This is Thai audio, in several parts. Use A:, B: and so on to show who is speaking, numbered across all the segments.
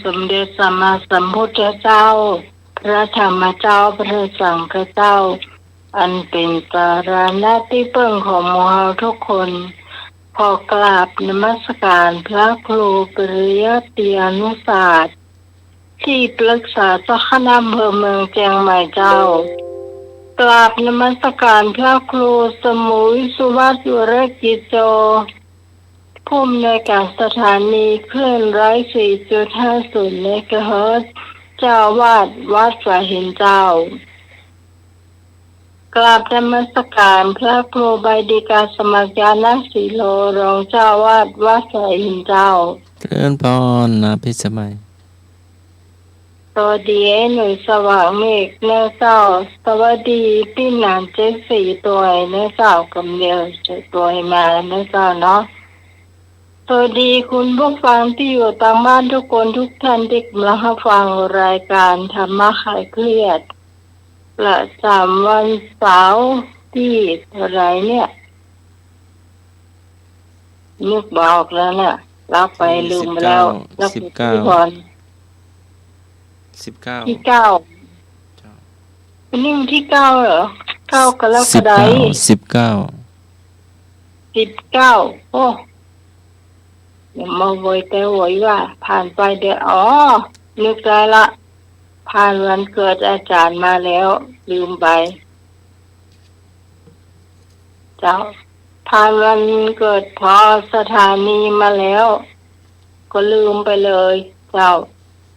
A: สมเด็จสัมมาสัมพุทธเจ้าพระธรรมเจ้าพระสังฆเจ้าอันเป็นสารณะที่พึ่งของหมู่เราทุกคนขอกราบนมัสการพระครูปริยัติอนุศาสตร์ที่ปรึกษาเจ้าคณะอำเภอเมืองเชียงใหม่เจ้ากราบนมัสการพระครูสมุยสุวัฒน์วรกิจโจผู้อำนวยการสถานีคลื่น104.50 เมกะเฮิรตซ์เจ้าวาดวัดสายหินเจ้ากราบนมัสการพระครูใบดิกาสมัครญาณสีโลรองเจ้าวาดวัดสายหินเจ้า
B: เจริญพรนะพิสมัย
A: สวัสดีหน่วยสว่างเมฆเนื้อเจ้าสวัสดีพี่นานเจ็ดสี่ตัวเนื้อเจ้ากำเดียวตัวมาเนื้อเจ้าเนาะสวัสดีคุณผู้ฟังที่อยู่ทางบ้านทุกคนทุกท่านที่กำลังฟังรายการธรรมะคลายเครียดประจำวันเสาร์ที่อะไรเนี่ยนึกบอกแล้วเนี่ยรับไปลืมไปแล้วรับที่ก่อนที่เก้าเป็นนี่ที่เก้าเหรอ9 กรกฎาคม19โอ้อย่ามาโวยแต่โวยว่าผ่านไปเดี๋ยวนึกได้ละผ่านวันเกิดอาจารย์มาแล้วลืมไปเจ้าผ่านวันเกิดพอสถานีมาแล้วก็ลืมไปเลยเจ้า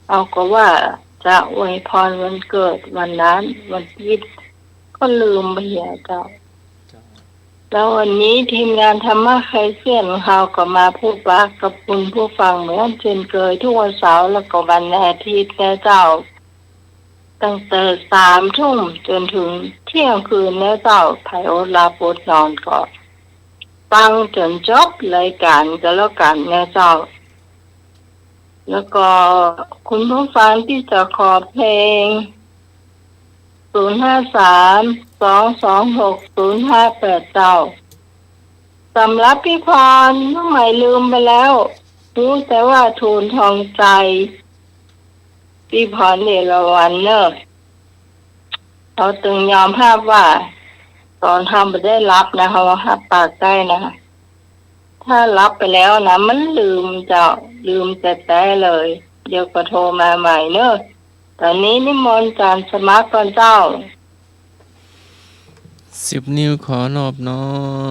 A: เอาก็ว่าจะอวยพรวันเกิดวันนั้นวันที่ก็ลืมไปเจ้าแล้ววันนี้ทีมงานธรรมะใครเสียนของเราก็มาพูดว่ากับคุณผู้ฟังเหมือนเช่นเคยทุกวันเสาร์แล้วก็วันอาทิตย์นะเจ้าตั้งแต่3 ทุ่มจนถึงเที่ยงคืนนะเจ้าไผอดหลับอดนอนก็ฟังจนจบรายการก็แล้วกันนะเจ้าแล้วก็คุณผู้ฟังที่จะขอเพลง053-226-0589เจ้าสำหรับพี่พรน้องใหม่ลืมไปแล้วรู้แต่ว่าทูลทองใจพี่พรเอราวัณเนอะเขาตึงยอมภาพว่าตอนทำไปได้รับนะคะว่าหับปากได้นะคะถ้ารับไปแล้วนะมันลืมแต่เลยเดี๋ยวก็โทรมาใหม่เนอะตอนนี้นิมนต์การสมัครก่อนเจ้า
B: 10 นิ้วขอนอบน้อ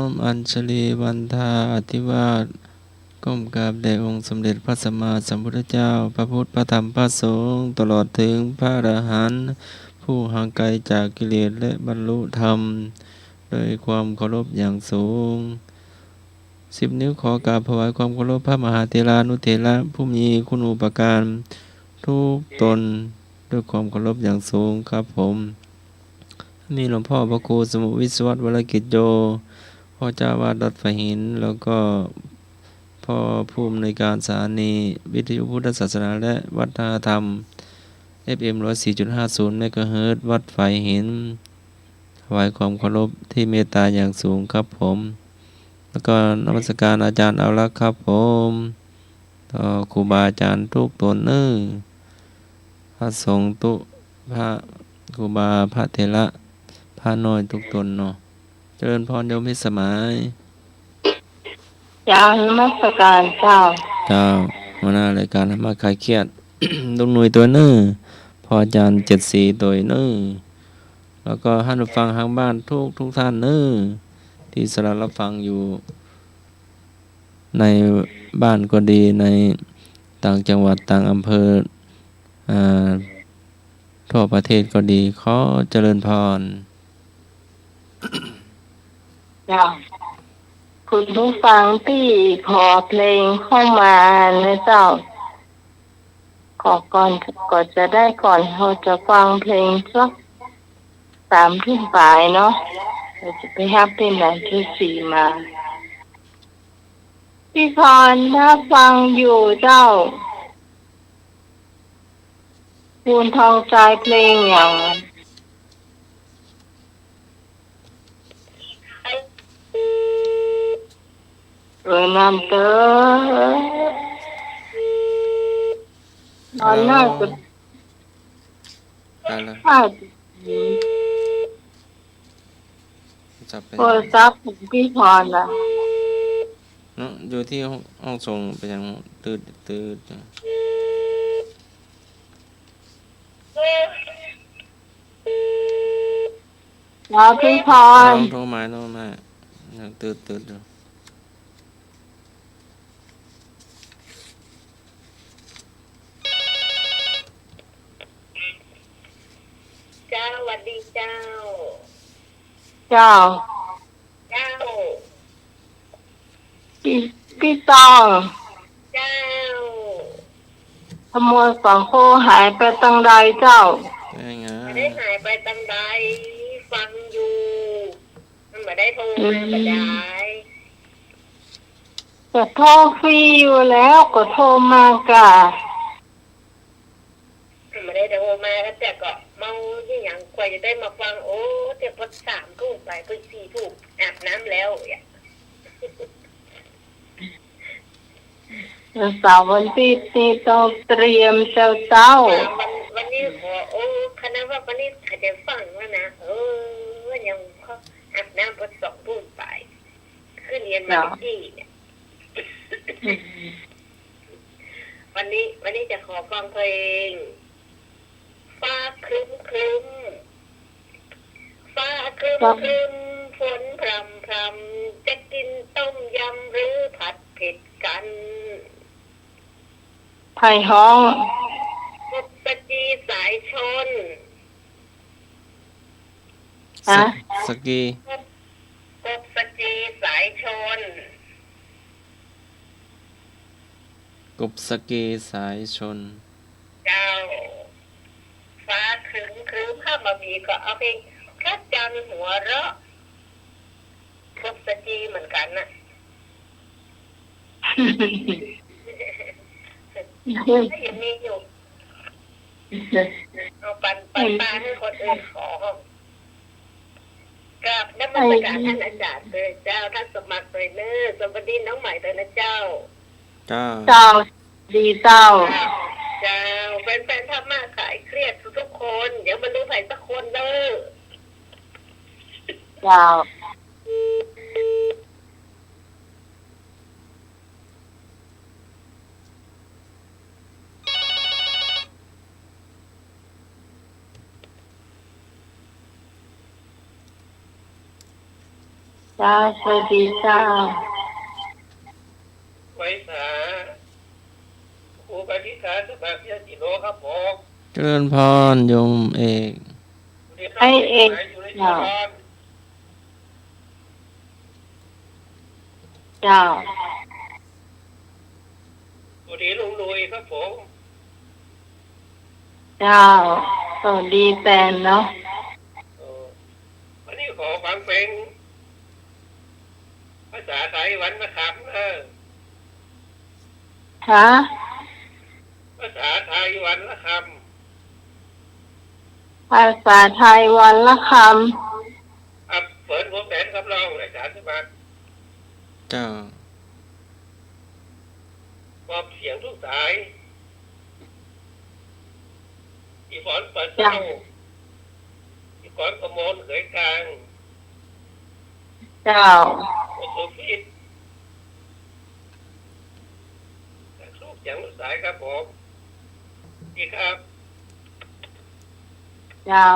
B: มอัญชลีวันทาอธิวาทก้มกราบแด่องค์สมเด็จพระสัมมาสัมพุทธเจ้าพระพุทธพระธรรมพระสงฆ์ตลอดถึงพระอรหันต์ผู้ห่างไกลจากกิเลสและบรรลุธรรมโดยความเคารพอย่างสูง10 นิ้วขอกราบถวายความเคารพพระมหาเถรานุเถระผู้มีคุณูปการทุกตนด้วยความเคารพอย่างสูงครับผมมีหลวงพ่อพระครูสมุวิศวัตรวรกิจโยพ่อเจ้าวาดวัดฝายหินแล้วก็พ่อผู้อำนวยการสถานีวิทยุพุทธศาสนาและวัฒนธรรม FM 104.50 เมกะเฮิรตซ์วัดฝายหินถวายความเคารพที่เมตตาอย่างสูงครับผมแล้วก็นมัสการอาจารย์เอาละครับผมต่อครูบาอาจารย์ทุกตนพระสงฆ์ตุพระครูบาพระเถระพระน้อยทุกตนเนาะเจริญพรโยมพิสมัย
A: เจ้านมัสการเจ้า
B: หัวหน้ารายการธรรมะคลายเครียด ลุงหนุ่ยตัวพออาจารย์74ตัวแล้วก็ท่านผู้ฟังทางบ้านทุกท่านที่สลับรับฟังอยู่ในบ้านก็ดีในต่างจังหวัดต่างอำเภอทั่วประเทศก็ดีขอเจริญพร
A: เจ้าคุณผู้ฟังที่ขอเพลงเข้ามานะเจ้าขอก่อนจะได้ก่อนเราจะฟังเพลงสัก3 ทุ่มปลายเนาะเราจะไปฮับเป็นไหนที่4มาพี่พรถ้าฟังอยู่เจ้าคุณทองใจเพลงอย่างน้ำเตอ นอนน่าจะ
B: ได้แล้ว
A: น่าจะ
B: จับไป
A: โทรศัพท์ของพี่พรน่ะ
B: เนาะอยู่ที่ห้องส่งไปยังตืดจ้ะ
A: แล้วพี่พ
B: ล
A: ร
B: องโทรมายังตืดอยู่
C: เจ้าสวัสดีเจ้า
A: เจ้า
C: เจ้า
A: พี่ตอง
C: เจ้า
A: ขโมยสังโฆหายไปตั้งใดเจ้า
B: ได้ไง
C: ไม่ได้หายไปตั้งใดฟังอยู่มันไม่ได้โทรมาก็ได้
A: แต่โทรฟรีอยู่แล้วก็โทรมากะ
C: มันไม่ได้โทรมาก็แต่ก็เมาที่อย่างกว่าจะได้มาฟังโอ้เดี๋ยวพอ3 ทุ่มไปพอ4 ทุ่มอาบน้ำแล้วเนี่ย
A: เสาร์วันที่นี้ต้องเตรียมเจ้า
C: วันนี้ขอโอ้คณะว่าวันนี้อาจจะฟังแล้วนะยังเขาอาบน้ำพอ2 ทุ่มไปขึ้นเรียนมาที่เนี่ย วันนี้จะขอฟังเพลงฟ้าครึ้มฟ้าครึ้มฝนพรำจะกินต้มยำหรือผัดเผ็ดกัน
A: ไผ่ห้อง
C: กบสจีสายชน
A: ฮะ
B: สกี
C: กบสจีสายชน
B: กบสกีสายชน
C: เจ้า ฟ้าครึ้มข้ามามีก็เอาเพลงพระจันทร์หัวเราะกบสจีเหมือนกันนะถ้ายังมีอยู่เอาปันปลาให้คนอื่นขอกราบนมัสการท่านอาจารย์เลยเจ้าท่านสมัครเลยเนอสวัสดีน้องใหม่เลยนะเจ้า
B: จ้า
A: เจ้าดีเจ้า
C: เจ้าแฟนๆทำมาขายเครียดทุกคน เดี๋ยวมันดูใส่สักคนเด้อ
A: เจ้า เจ้าสวัสดีเจ้า
C: ไว้สาครูปฏิการสมัครเยจิโลครับผม
B: เจริญพรโยมเอก
A: ไอ้เอกเจ้า เจ้า
C: สวัสดีลุงลุยครับผม
A: เจ้าสวัสดีแตนเนาะ
C: วันนี้ขอฟังเพลงภาษาไทยวันนะครับ
A: ฮะ
C: ภาษาไทยวันละค
A: ภาษาไทยวันละค
C: ำเปิดวงแหวนครับรองอาจารย์สมัคร
B: เจ้า
C: มอบเสียงทุกสายอีฝอนเปิดเศร้าอีฝอนประมวลเขยกลาง
A: ำเจ้า
C: โอสุฟิตลูกเสียงทุกสายครับผมดีครับ
A: เจ้า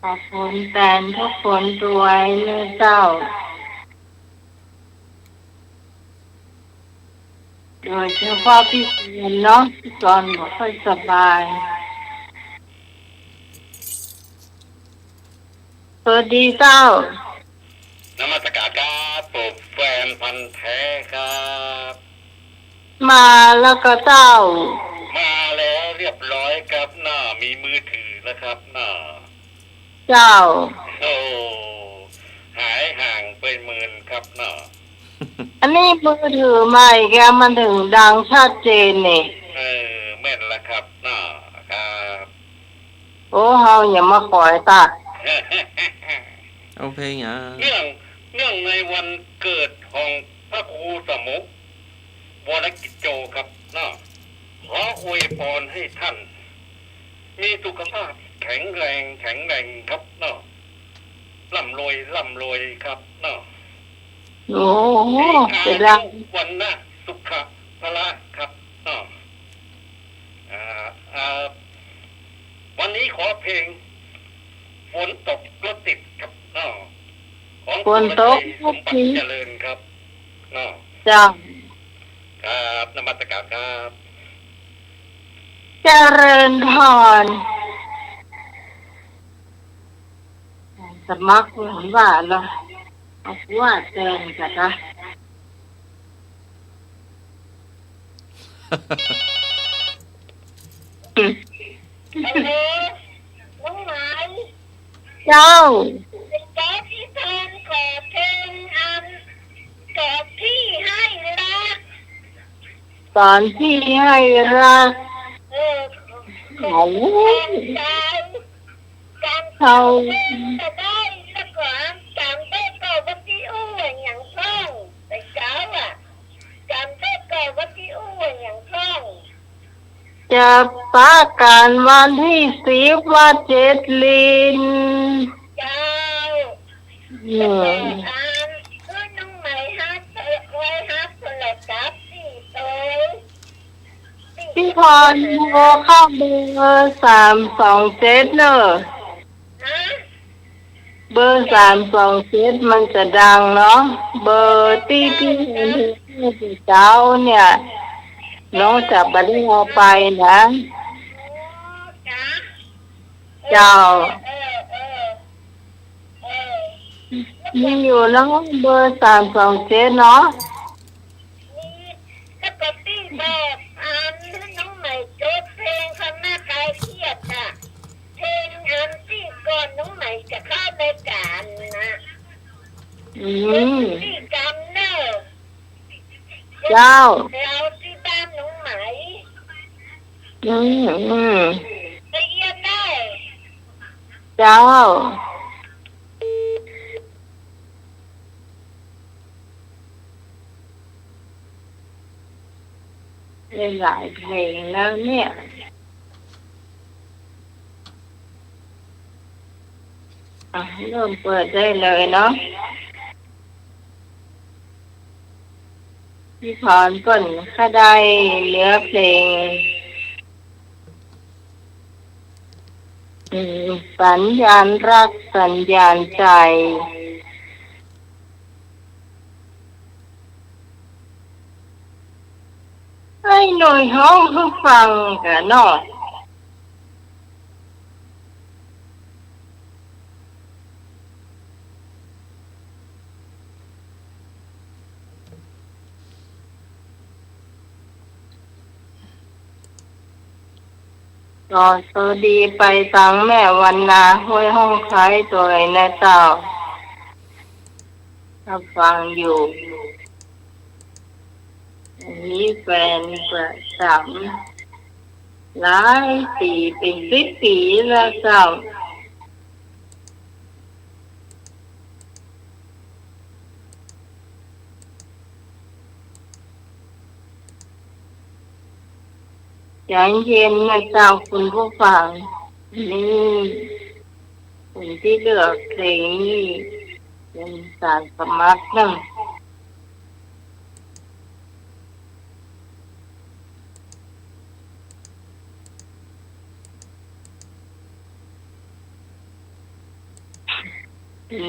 A: ขอบคุณแตนทุกคนด้วยนะเจ้า โดยเฉพาะพี่เพียนเนาะพี่จอนบอกค่อยสบายสวัสดีเจ้า
C: นมัสการครับผมแฟนพันธ์แท้ครับ
A: มาแล้วก็เจ้า
C: มาแล้วเรียบร้อยครับหน้ามีมือถือแล้วครับหน้า
A: เจ้า
C: โอ้หายห่างไปหมื่นครับหน้า
A: อันนี้มือถือใหม่แกมันถึงดังชัดเจนนี่
C: แม่นละครับหน้าครับ
A: โอ้เฮาอย่ามาขอยตา
B: เอาเพลงอ่ะ
C: เนื่องในวันเกิดของพระครูสมุขวรกิจโจครับหน้า
D: ขออวยพรให้ท่านมีสุขภาพแข็งแรงครับเนาะร่ำรวยครับเนาะ
A: โอ้โห
D: อา
A: เป็น
D: ยุ
A: รัง
D: วันนะสุขะพละครับเนาะอ่าอ่าวันนี้ขอเพลงฝนตกรถติดครับเนาะของ
A: ฝนตก
D: สมบัติเจริญครับเนาะ
A: จ้า
D: ครับนมัสการครับ
A: เจริญพรสมัครเหมือนว่าเราเอาว่าแทนกันนะ
C: ฮัลโหลน้องหมาย
A: เจ้า
C: เป็นแก๊สที่ทานขอเพลงอันกอดพี่ให้รัก
A: สอนพี่ให้รัก
C: เออ
A: เขา
C: ใจการ
A: เขา
C: จะได้สักก่อนการได้ก่อวัตถิอู้อย่างท่องแต่เจ้าอ่ะการได้ก่อวัตถิอู้อย่างท่อง
A: จะประการวันที่10ว่า7ลิน
C: เจ้า
A: อืม
C: อ่านคือน้องใหม่ฮัทไว้ฮัทโทรศัพท์สี่ตัว
A: พี่พรโทรเข้าเบอร์327เนอะ
C: ฮะ
A: เบอร์327มันจะดังเนาะเบอร์ที่พี่เห็นที่เจ้าเนี่ยน้องจะบัได้เอาไปนะ
C: จ้า
A: เจ้า
C: เออเออ
A: มีอยู่เนาะเบอร์327เนาะ
C: นี่ถ้าปตี้บอกอ่านน้องใหม่โจทย์เพลงคำหน้าคลายเครียดอ่ะเพลงอันที่ก่อนน้องใหม่จะเข้ารายการนะ
A: อืม
C: ที่จำเนอะ
A: เจ้า
C: เราที่บ้านน้องใหม่
A: อืม
C: ไปเยี่ยมได้
A: เจ้าเล่นหลายเพลงแล้วเนี่ยเริ่มเปิดได้เลยเนาะพี่พรก่อนถ้าได้เหลือเพลงสัญญาณรักสัญญาณใจให้หน่อยห้องให้ฟังกันเนาะก็สวัสดีไปตังแม่วันนาห้วยห้องคล้ายตัวไอ้นะเจ้าถ้าฟังอยู่มีแฟนประจำหลายปีเป็น10 ปีแล้วเจ้าใจเย็นนะเจ้าคุณผู้ฟังนี่คนที่เลือกเพลงนี้เป็นการสมัครนะ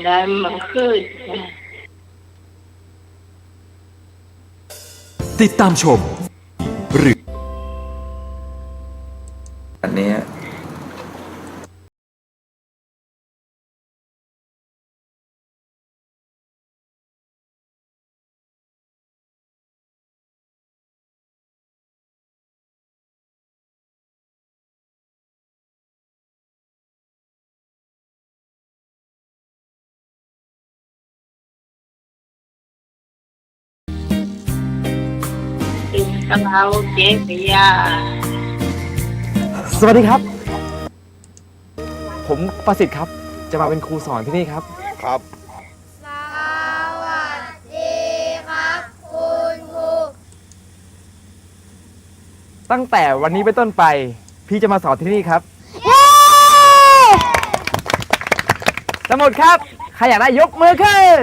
A: ได้มาขึ้น
E: ติดตามชมหรืออันนี้
A: เป็นคาราโอเกะไปยา
F: สวัสดีครับ ผมประสิทธิ์ครับ จะมาเป็นครูสอนที่นี่ครับ
D: ครับ
G: สวัสดีครับคุณครู
F: ตั้งแต่วันนี้เป็นต้นไป พี่จะมาสอนที่นี่ครับสมุดครับ ใครอยากได้ยกมือขึ้น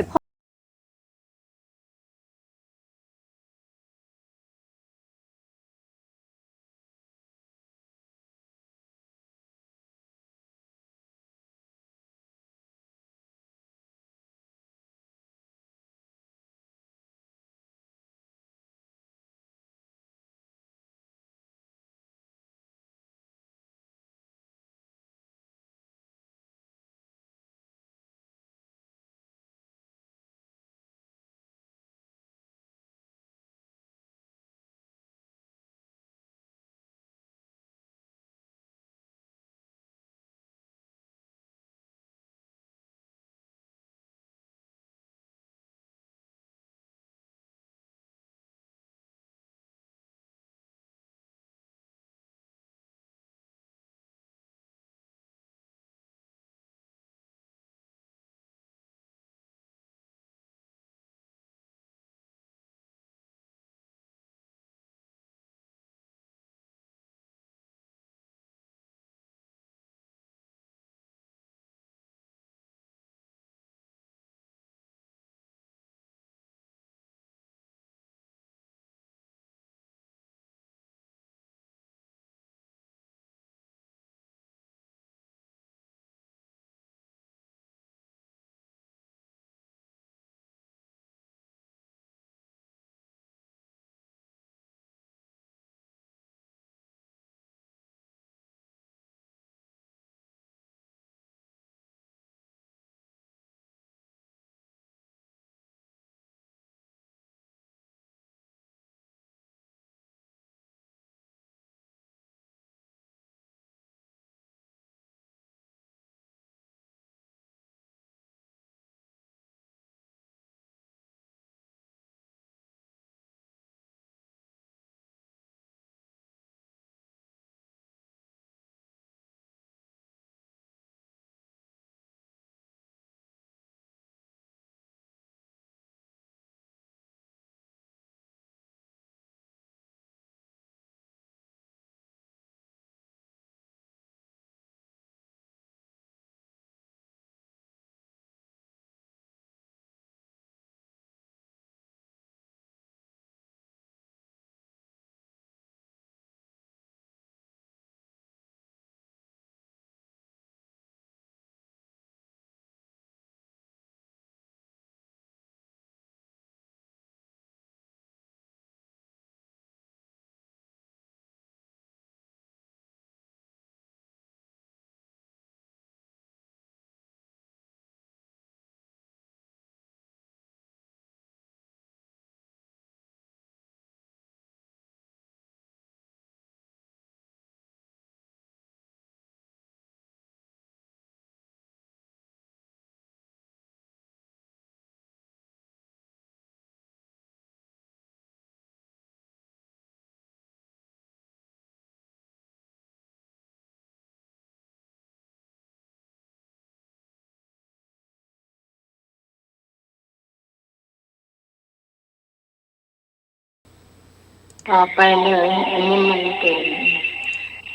A: ต่อไปเลยอันนี้มันเป็น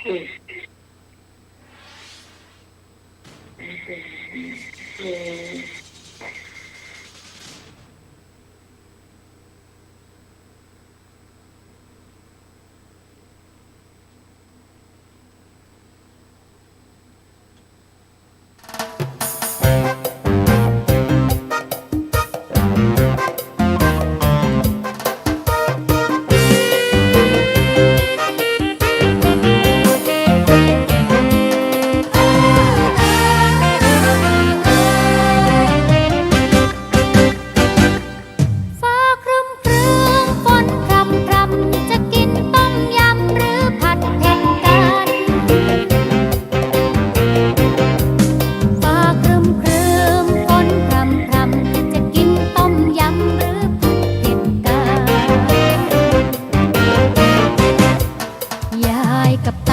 A: อืม
G: ฟ้าครึ้มครึ้มฝนพรำพรำจะกินต้มยำหรือผัดเผ็ดกัน ฟ้าครึ้มครึ้มฝนพรำพรำจะกินต้มยำหรือผัดเผ็ดกัน ยายกับต